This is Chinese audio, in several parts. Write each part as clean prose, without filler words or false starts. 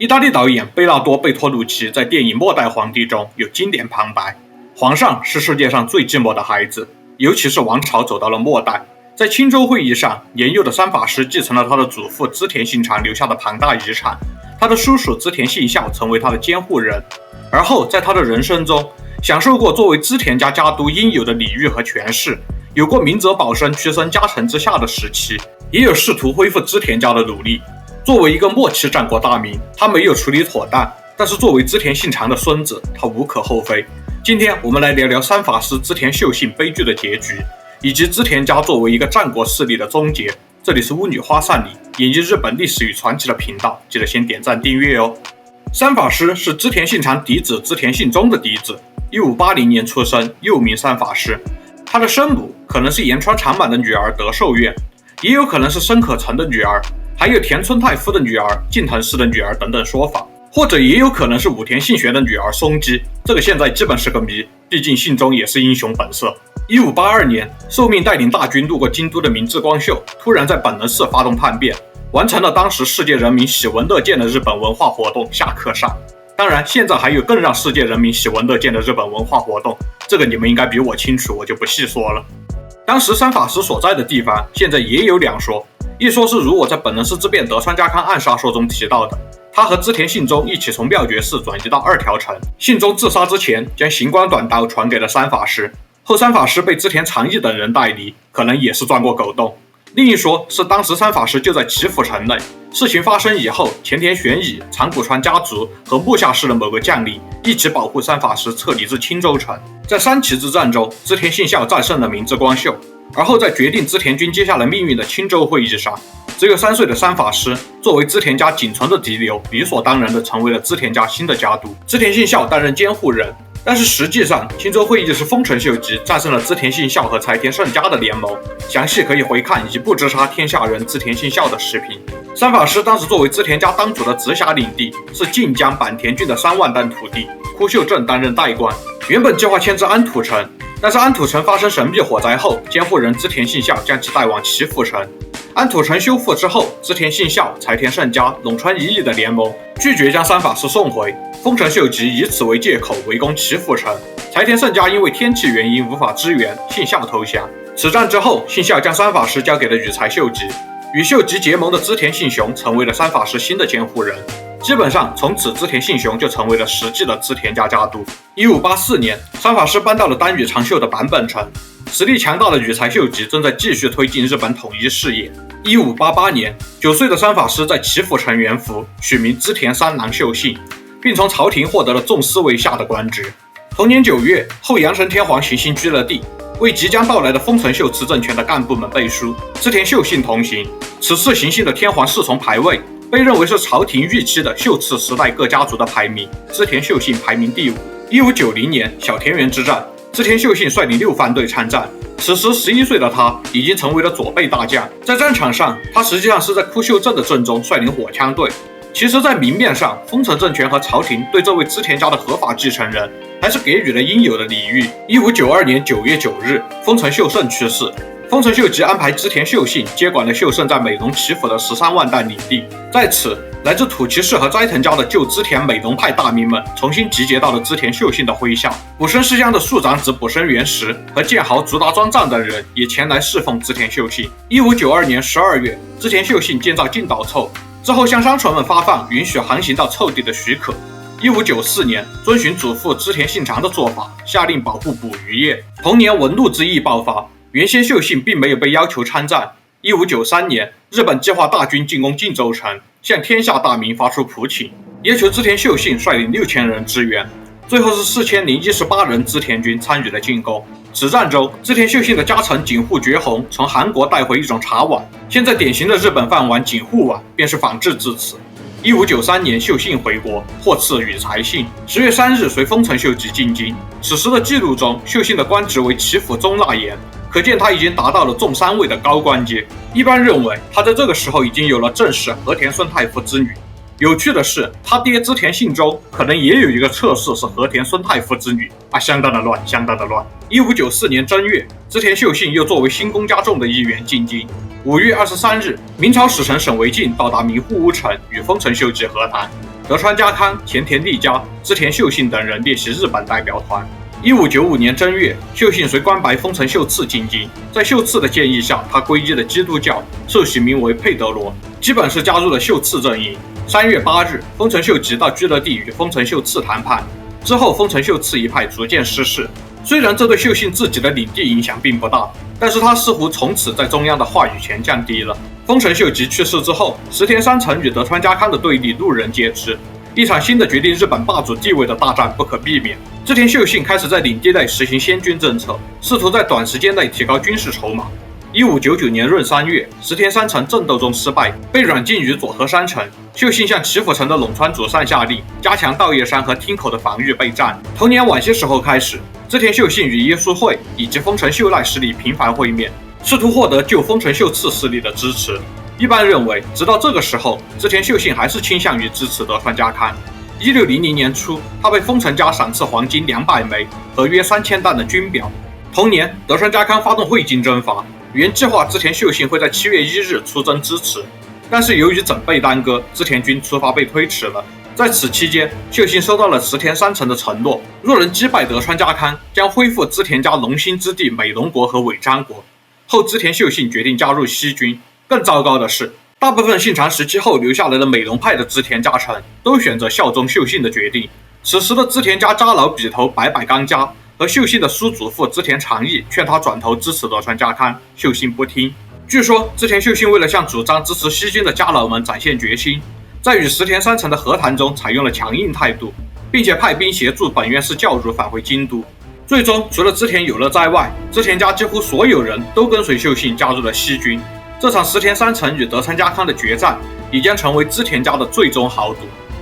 意大利导演贝纳多·贝托鲁奇在电影《末代皇帝》中有经典旁白：皇上是世界上最寂寞的孩子，尤其是王朝走到了末代。在青州会议上，年幼的三法师继承了他的祖父织田信长留下的庞大遗产，他的叔叔织田信孝成为他的监护人。而后在他的人生中，享受过作为织田家家督应有的礼遇和权势，有过明哲保身、屈身家臣之下的时期，也有试图恢复织田家的努力。作为一个末期战国大名，他没有处理妥当，但是作为织田信长的孙子，他无可厚非。今天我们来聊聊三法师织田秀信悲剧的结局，以及织田家作为一个战国势力的终结。这里是巫女花散里演绎日本历史与传奇的频道，记得先点赞订阅哦。三法师是织田信长嫡子织田信忠的嫡子，1580年出生，又名三法师。他的生母可能是岩川长满的女儿德寿院，也有可能是深可成的女儿，还有田村太夫的女儿、近藤氏的女儿等等说法，或者也有可能是武田信玄的女儿松基，这个现在基本是个谜，毕竟信忠也是英雄本色。1582年，受命带领大军路过京都的明智光秀突然在本能寺发动叛变，完成了当时世界人民喜闻乐见的日本文化活动下课上。当然，现在还有更让世界人民喜闻乐见的日本文化活动，这个你们应该比我清楚，我就不细说了。当时三法师所在的地方，现在也有两说，一说是如我在本能寺之变德川家康暗杀说中提到的，他和织田信忠一起从妙觉寺转移到二条城，信忠自杀之前将行光短刀传给了三法师，后三法师被织田长义等人带离，可能也是钻过狗洞。另一说是当时三法师就在岐阜城内，事情发生以后，前田玄乙、长谷川家族和木下氏的某个将领一起保护三法师撤离至青州城。在三岐之战中，织田信孝战胜了明智光秀，而后在决定织田军接下来命运的青州会议上，只有3岁的三法师作为织田家仅存的嫡流，理所当然地成为了织田家新的家督，织田信孝担任监护人。但是实际上，青州会议是丰臣秀吉战胜了织田信孝和柴田胜家的联盟，详细可以回看一步之差天下人织田信孝的视频。三法师当时作为织田家当主的直辖领地是近江坂田郡的3万担土地，枯秀正担任代官。原本计划迁至安土城，但是安土城发生神秘火灾后，监护人织田信孝将其带往岐阜城。安土城修复之后，织田信孝、柴田胜家、陇川一义的联盟拒绝将三法师送回，丰臣秀吉以此为借口围攻岐阜城。柴田胜家因为天气原因无法支援，信孝投降。此战之后，信孝将三法师交给了羽柴秀吉，与秀吉结盟的织田信雄成为了三法师新的监护人。基本上从此织田信雄就成为了实际的织田家家督。1584年，三法师搬到了丹羽长秀的坂本城，实力强大的羽柴秀吉正在继续推进日本统一事业。1588年，9岁的三法师在岐阜城元服，取名织田三郎秀信，并从朝廷获得了众司为下的官职。同年9月，后阳城天皇行幸居了地，为即将到来的丰臣秀次政权的干部们背书，织田秀信同行。此次行幸的天皇侍从排位被认为是朝廷预期的秀次时代各家族的排名，织田秀信排名第5。1590年小田原之战，织田秀信率领6番队参战，此时11岁的他已经成为了左备大将。在战场上，他实际上是在枯秀正的阵中率领火枪队。其实在明面上，丰臣政权和朝廷对这位织田家的合法继承人还是给予了应有的礼遇。1592年9月9日，丰臣秀胜去世，丰臣秀吉安排织田秀信接管了秀胜在美浓岐阜的13万担领地。在此，来自土岐氏和斋藤家的旧织田美浓派大名们重新集结到了织田秀信的麾下。补生世家的庶长子补生元实和剑豪竹达庄藏等人也前来侍奉织田秀信。1592年12月，织田秀信建造进岛凑，之后向商船们发放允许航行到凑地的许可。1594年，遵循祖父织田信长的做法，下令保护捕鱼业。同年，文禄之役爆发，原先秀信并没有被要求参战。1593年，日本计划大军进攻晋州城，向天下大名发出普请，要求织田秀信率领6000人支援。最后是4018人织田军参与了进攻。此战中，织田秀信的家臣井户觉弘从韩国带回一种茶碗，现在典型的日本饭碗井户碗便是仿制至此。1593年，秀信回国，获赐羽柴信。10月3日，随丰臣秀吉进京。此时的记录中，秀信的官职为岐阜中纳言，可见他已经达到了中3位的高官阶。一般认为，他在这个时候已经有了正室和田孙太夫之女。有趣的是，他爹织田信忠可能也有一个侧室是和田孙太夫之女啊，相当的乱，相当的乱。1594年正月，织田秀信又作为新宫家众的一员进京。5月23日，明朝使臣沈惟敬到达名护乌城，与丰臣秀吉和谈。德川家康、前田利家、织田秀信等人列席日本代表团。1595年正月，秀信随关白丰臣秀次进京，在秀次的建议下，他皈依了基督教，受洗名为佩德罗，基本是加入了秀次阵营。3月8日，丰臣秀吉到居勒地与丰臣秀次谈判，之后丰臣秀次一派逐渐失势。虽然这对秀信自己的领地影响并不大，但是他似乎从此在中央的话语权降低了。丰臣秀吉去世之后，石田三成与德川家康的对立路人皆知，一场新的决定日本霸主地位的大战不可避免。织田秀信开始在领地内实行先军政策，试图在短时间内提高军事筹码。1599年闰3月，石田三成战斗中失败，被软禁于佐贺山城。秀信向岐阜城的陇川主善下令，加强稻叶山和町口的防御备战。同年晚些时候开始，织田秀信与耶稣会以及丰臣秀赖势力频繁会面，试图获得旧丰臣秀次势力的支持。一般认为，直到这个时候，织田秀信还是倾向于支持德川家康。1600年初，他被丰臣家赏赐黄金200枚和约3000担的军表。同年，德川家康发动会津征伐，原计划织田秀信会在7月1日出征支持，但是由于整备耽搁，织田军出发被推迟了。在此期间，秀信收到了石田三成的承诺，若能击败德川家康，将恢复织田家龙兴之地美浓国和尾张国。后织田秀信决定加入西军。更糟糕的是，大部分信长时期后留下来的美浓派的织田家臣都选择效忠秀信的决定。此时的织田家家老笔头白百纲家和秀信的叔祖父织田长义劝他转头支持德川家康，秀信不听。据说织田秀信为了向主张支持西军的家老们展现决心，在与石田三成的和谈中采用了强硬态度，并且派兵协助本院士教儒返回京都。最终，除了织田有乐在外，织田家几乎所有人都跟随秀信加入了西军。这场石田三成与德川家康的决战，已将成为织田家的最终豪赌。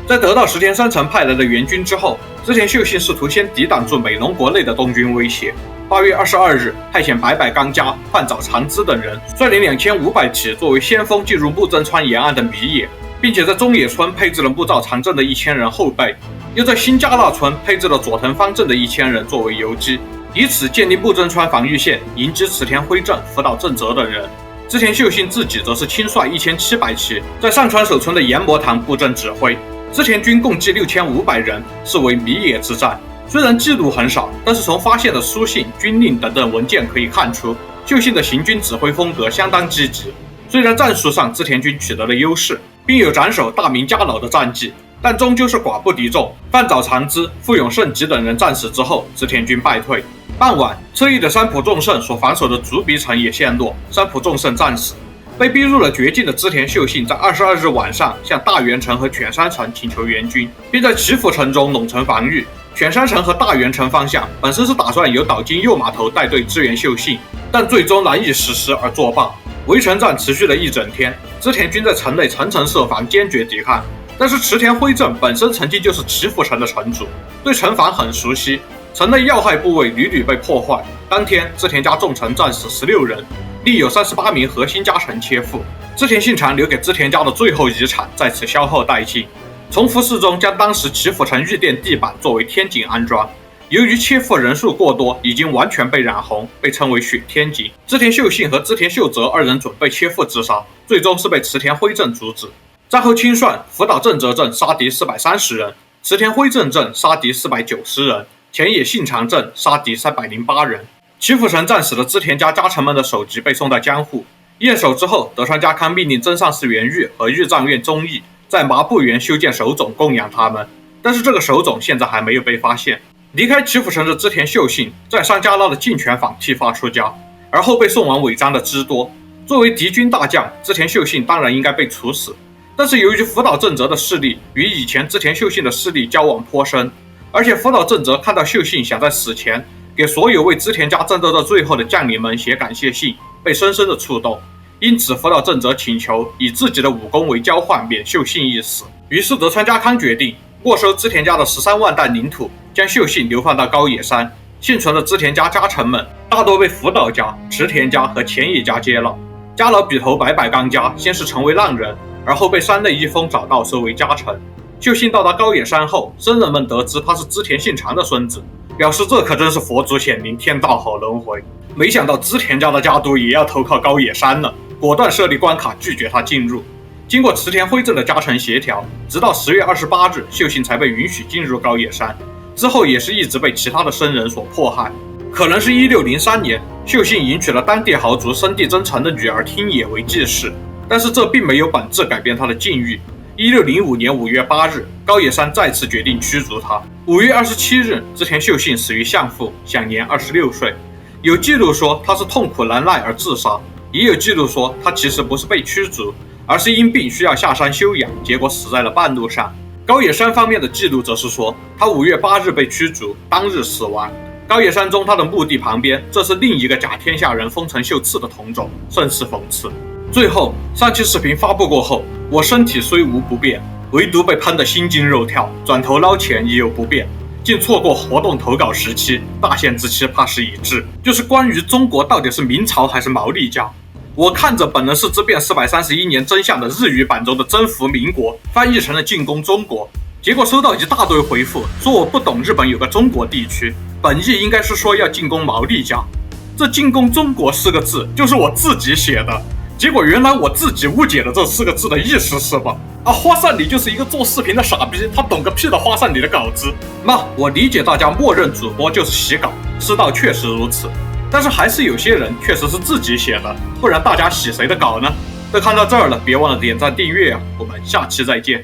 在得到石田三成派来的援军之后，织田秀信试图先抵挡住美浓国内的东军威胁。8月22日，派遣白百纲家、饭沼长资等人率领2500骑作为先锋进入木曾川沿岸的米野，并且在中野村配置了木造长政的1000人后备，又在新加纳村配置了佐藤方正的1000人作为游击，以此建立木曾川防御线，迎击池田辉正、福岛正则等人。织田秀信自己则是亲率1700骑，在上川守村的研磨堂布阵指挥。织田军共计6500人，是为米野之战。虽然记录很少，但是从发现的书信、军令等等文件可以看出，秀信的行军指挥风格相当积极。虽然战术上织田军取得了优势，并有斩首大名家老的战绩，但终究是寡不敌众。饭沼长资、富永胜吉等人战死之后，织田军败退。傍晚，侧翼的山浦重胜所防守的竹鼻城也陷落，山浦重胜战死。被逼入了绝境的织田秀信在22日晚上向大原城和犬山城请求援军，并在岐阜城中拢城防御。犬山城和大原城方向本身是打算由岛津右马头带队支援秀信，但最终难以实施而作罢。围城战持续了一整天，织田军在城内层层设防，坚决抵抗。但是池田辉正本身曾经就是岐阜城的城主，对城防很熟悉，城内要害部位屡屡被破坏。当天，织田家重臣战死16人，另有38名核心家臣切腹。织田信长留给织田家的最后遗产在此消耗殆尽。从服侍中将当时岐阜城御殿地板作为天井安装，由于切腹人数过多，已经完全被染红，被称为血天井。织田秀信和织田秀则二人准备切腹自杀，最终是被池田辉正阻止。战后清算，福岛正则镇杀敌430人，池田辉正镇杀敌490人，前野信长镇杀敌308人。岐阜城战死的织田家家臣们的首级被送到江户，验首之后，德川家康命令真上寺元玉和御藏院忠义在麻布园修建手冢供养他们，但是这个手冢现在还没有被发现。离开岐阜城的织田秀信在上加拉的近泉坊剃发出家，而后被送往尾张的知多。作为敌军大将，织田秀信当然应该被处死，但是由于福岛正则的势力与以前织田秀信的势力交往颇深，而且福岛正则看到秀信想在死前给所有为织田家战斗到最后的将领们写感谢信，被深深的触动，因此福岛正则请求以自己的武功为交换，免秀信一死。于是德川家康决定没收织田家的13万担领土，将秀信流放到高野山。幸存的织田家家臣们大多被福岛家、池田家和前野家接纳。家老笔头白百纲家先是成为浪人，而后被山内一丰找到收为家臣。秀信到达高野山后，僧人们得知他是织田信长的孙子，表示这可真是佛祖显灵，天道好轮回。没想到织田家的家督也要投靠高野山了。果断设立关卡拒绝他进入。经过池田辉正的加成协调，直到10月28日，秀信才被允许进入高野山。之后也是一直被其他的僧人所迫害。可能是1603年，秀信迎娶了当地豪族生地真诚的女儿听野为继室，但是这并没有本质改变他的境遇。1605年5月8日，高野山再次决定驱逐他。5月27日，织田秀信死于相父，享年26岁。有记录说他是痛苦难耐而自杀，也有记录说他其实不是被驱逐，而是因病需要下山休养，结果死在了半路上。高野山方面的记录则是说，他5月8日被驱逐，当日死亡。高野山中他的墓地旁边，这是另一个假天下人丰臣秀次的铜冢，甚是讽刺。最后，上期视频发布过后，我身体虽无不便，唯独被喷得心惊肉跳，转头捞钱已有不便，竟错过活动投稿时期，大限之期怕是已至。就是关于中国到底是明朝还是毛利家，我看着本能寺之变431年真相的日语版中的征服民国翻译成了进攻中国，结果收到一大堆回复，说我不懂日本有个中国地区，本意应该是说要进攻毛利家。这进攻中国4个字就是我自己写的，结果原来我自己误解了这4个字的意思是吧？花善里就是一个做视频的傻逼，他懂个屁的花善里的稿子。那我理解大家默认主播就是洗稿，世道确实如此，但是还是有些人确实是自己写的，不然大家洗谁的稿呢？都看到这儿了，别忘了点赞订阅啊！我们下期再见。